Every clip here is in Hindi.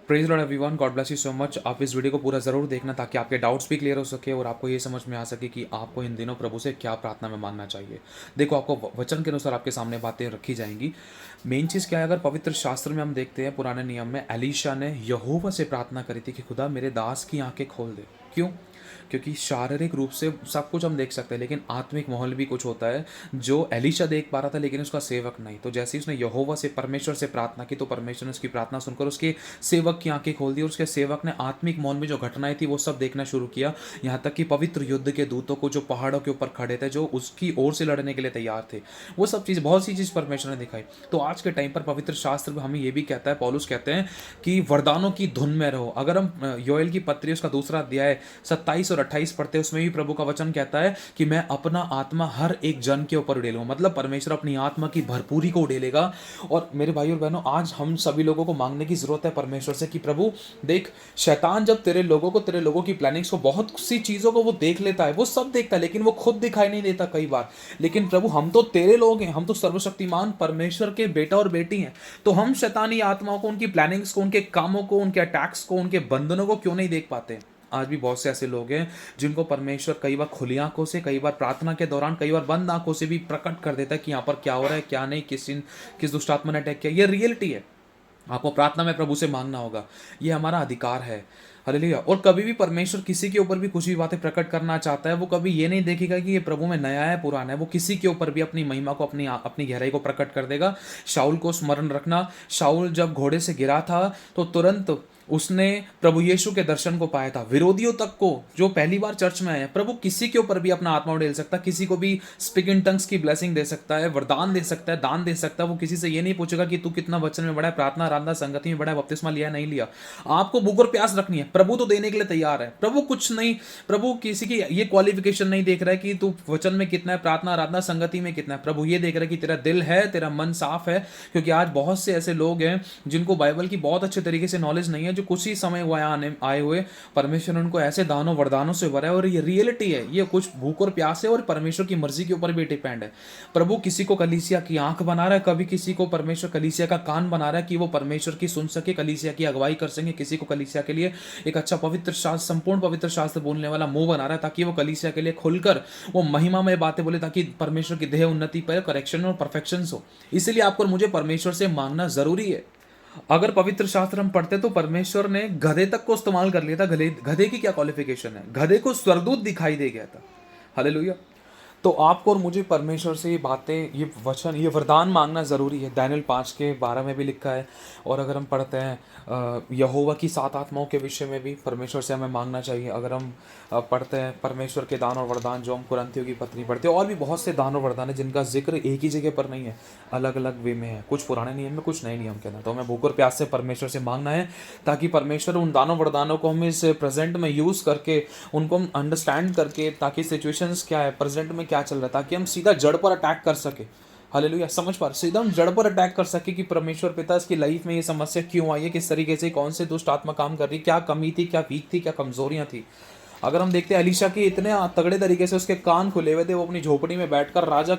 Praise Lord everyone, God bless you so much. आप इस वीडियो को पूरा ज़रूर देखना ताकि आपके डाउट्स भी क्लियर हो सके और आपको ये समझ में आ सके कि आपको इन दिनों प्रभु से क्या प्रार्थना में मांगना चाहिए। देखो, आपको वचन के अनुसार आपके सामने बातें रखी जाएंगी। मेन चीज़ क्या है, अगर पवित्र शास्त्र में हम देखते हैं, पुराने नियम में एलीशा ने यहोवा से प्रार्थना करी थी कि खुदा मेरे दास की आंखें खोल दे। क्यों? क्योंकि शारीरिक रूप से सब कुछ हम देख सकते हैं, लेकिन आत्मिक माहौल भी कुछ होता है जो एलीशा देख पा रहा था लेकिन उसका सेवक नहीं। तो जैसे ही उसने यहोवा से, परमेश्वर से प्रार्थना की, तो परमेश्वर ने उसकी प्रार्थना सुनकर उसके सेवक की आंखें खोल दी और उसके सेवक ने आत्मिक माहौल में जो घटनाएं थी वो सब देखना शुरू किया। यहाँ तक कि पवित्र युद्ध के दूतों को, जो पहाड़ों के ऊपर खड़े थे, जो उसकी ओर से लड़ने के लिए तैयार थे, वो सब चीज़, बहुत सी चीज़ परमेश्वर ने दिखाई। तो आज के टाइम पर पवित्र शास्त्र में हमें ये भी कहता है, पौलुस कहते हैं कि वरदानों की धुन में रहो। अगर हम योएल की पत्री उसका दूसरा अध्याय 27 और 28 पढ़ते हैं, उसमें भी प्रभु का वचन कहता है कि मैं अपना आत्मा हर एक जन के ऊपर उड़ेलूंगा। मतलब परमेश्वर अपनी आत्मा की भरपूरी को उड़ेलेगा। और मेरे भाई और बहनों, आज हम सभी लोगों को मांगने की जरूरत है परमेश्वर से कि प्रभु देख, शैतान जब तेरे लोगों की प्लानिंग्स को, बहुत सी चीजों को वो देख लेता है, वो सब देखता है, लेकिन वो खुद दिखाई नहीं देता कई बार। लेकिन प्रभु, हम तो तेरे लोग हैं, हम तो सर्वशक्तिमान परमेश्वर के बेटा और बेटी हैं। तो हम शैतानी आत्माओं को, उनकी प्लानिंग्स को, उनके कामों को, उनके अटैक्स को, उनके बंधनों को क्यों नहीं देख पाते? आज भी बहुत से ऐसे लोग हैं जिनको परमेश्वर कई बार खुली आंखों से, कई बार प्रार्थना के दौरान, कई बार बंद आंखों से भी प्रकट कर देता है कि यहाँ पर क्या हो रहा है, क्या नहीं, किस दुष्टात्मा ने अटैक किया। ये रियलिटी है। आपको प्रार्थना में प्रभु से मांगना होगा, ये हमारा अधिकार है। हालेलुया। और कभी भी परमेश्वर किसी के ऊपर भी कुछ भी बातें प्रकट करना चाहता है, वो कभी ये नहीं देखेगा कि ये प्रभु में नया है, पुराना है। वो किसी के ऊपर भी अपनी महिमा को, अपनी गहराई को प्रकट कर देगा। शाऊल को स्मरण रखना, शाऊल जब घोड़े से गिरा था तो तुरंत उसने प्रभु यीशु के दर्शन को पाया था। विरोधियों तक को, जो पहली बार चर्च में आए, प्रभु किसी के ऊपर भी अपना आत्मा उड़ेल सकता है, किसी को भी स्पीक इन टंग्स की ब्लेसिंग दे सकता है, वरदान दे सकता है, दान दे सकता है। वो किसी से ये नहीं पूछेगा कि तू कितना वचन में बड़ा है, प्रार्थना, आराधना, संगति में बड़ा है, बपतिस्मा लिया नहीं लिया। आपको भूख और प्यास रखनी है, प्रभु तो देने के लिए तैयार है। प्रभु कुछ नहीं, प्रभु किसी की ये क्वालिफिकेशन नहीं देख रहा है कि तू वचन में कितना है, प्रार्थना, आराधना, संगति में कितना है। प्रभु ये देख रहा है कि तेरा दिल है, तेरा मन साफ है। क्योंकि आज बहुत से ऐसे लोग हैं जिनको बाइबल की बहुत अच्छे तरीके से नॉलेज नहीं है, जो कुछ ही समय हुआ आए हुए, परमेश्वर ने उनको ऐसे दानों वरदानों से भरा है। और ये रियलिटी है, ये कुछ भूख और प्यास है और परमेश्वर की मर्जी के ऊपर भी डिपेंड है। प्रभु किसी को कलीसिया की आंख बना रहा है, कभी किसी को परमेश्वर कलीसिया का कान बना रहा है कि वो परमेश्वर की सुन सके, कलीसिया की अगुवाई कर सके। किसी को कलीसिया के लिए एक अच्छा पवित्र शास्त्र, संपूर्ण पवित्र शास्त्र बोलने वाला मुंह बना रहा है, ताकि वो कलीसिया के लिए खुलकर वो महिमा में बातें बोले, ताकि परमेश्वर की देह उन्नति पर करेक्शन और परफेक्शन हो। इसलिए आपको और मुझे परमेश्वर से मांगना जरूरी है। अगर पवित्र शास्त्र हम पढ़ते तो परमेश्वर ने गधे तक को इस्तेमाल कर लिया था। गधे की क्या क्वालिफिकेशन है? गधे को स्वर्गदूत दिखाई दे गया था। हालेलुया। तो आपको और मुझे परमेश्वर से ये बातें, ये वचन, ये वरदान मांगना ज़रूरी है। दानियल 5:12 में भी लिखा है। और अगर हम पढ़ते हैं यहोवा की 7 आत्माओं के विषय में भी परमेश्वर से हमें मांगना चाहिए। अगर हम पढ़ते हैं परमेश्वर के दान और वरदान, जो हम कुरिन्थियों की पत्री पढ़ते हैं, और भी बहुत से दान और वरदान है जिनका जिक्र एक ही जगह पर नहीं है, अलग अलग वे में है। कुछ पुराने नियम में, कुछ नए नियम के अंदर। तो हमें भूख और प्यास से परमेश्वर से मांगना है, ताकि परमेश्वर उन दानों वरदानों को हम इस प्रेजेंट में यूज़ करके, उनको हम अंडरस्टैंड करके, ताकि सिचुएशंस क्या है, प्रेजेंट में क्या चल रहा है, ताकि हम सीधा जड़ पर अटैक कर सके। हालेलुया। समझ पा रहे, सीधा हम जड़ पर अटैक कर सके कि परमेश्वर पिता, इसकी लाइफ में ये समस्या क्यों आई है, किस तरीके से, कौन से दुष्ट आत्मा काम कर रही, क्या कमी थी, क्या वीक थी, क्या कमजोरियां थी। अगर हम देखते हैं एलीशा की इतने तगड़े तरीके से उसके कान खुले हुए थे, वो अपनी झोपड़ी में बैठकर राजा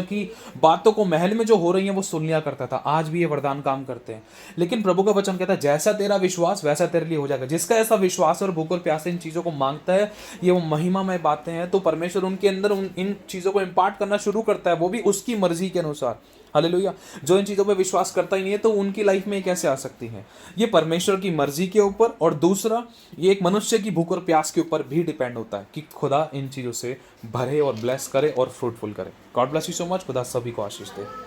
की बातों को, महल में जो हो रही है वो सुन लिया करता था। आज भी ये वरदान काम करते हैं। लेकिन प्रभु का वचन कहता है, जैसा तेरा विश्वास वैसा तेरे लिए हो जाएगा। जिसका ऐसा विश्वास और भूख और प्यास इन चीजों को मांगता है, ये वो महिमा में बातें हैं, तो परमेश्वर उनके अंदर इन चीजों को इम्पार्ट करना शुरू करता है, वो भी उसकी मर्जी के अनुसार। हालेलुया। जो इन चीज़ों पे विश्वास करता ही नहीं है, तो उनकी लाइफ में कैसे आ सकती है? ये परमेश्वर की मर्जी के ऊपर, और दूसरा ये एक मनुष्य की भूख और प्यास के ऊपर भी डिपेंड होता है कि खुदा इन चीज़ों से भरे और ब्लेस करे और फ्रूटफुल करे। God bless you so much. खुदा सभी को आशीष दे।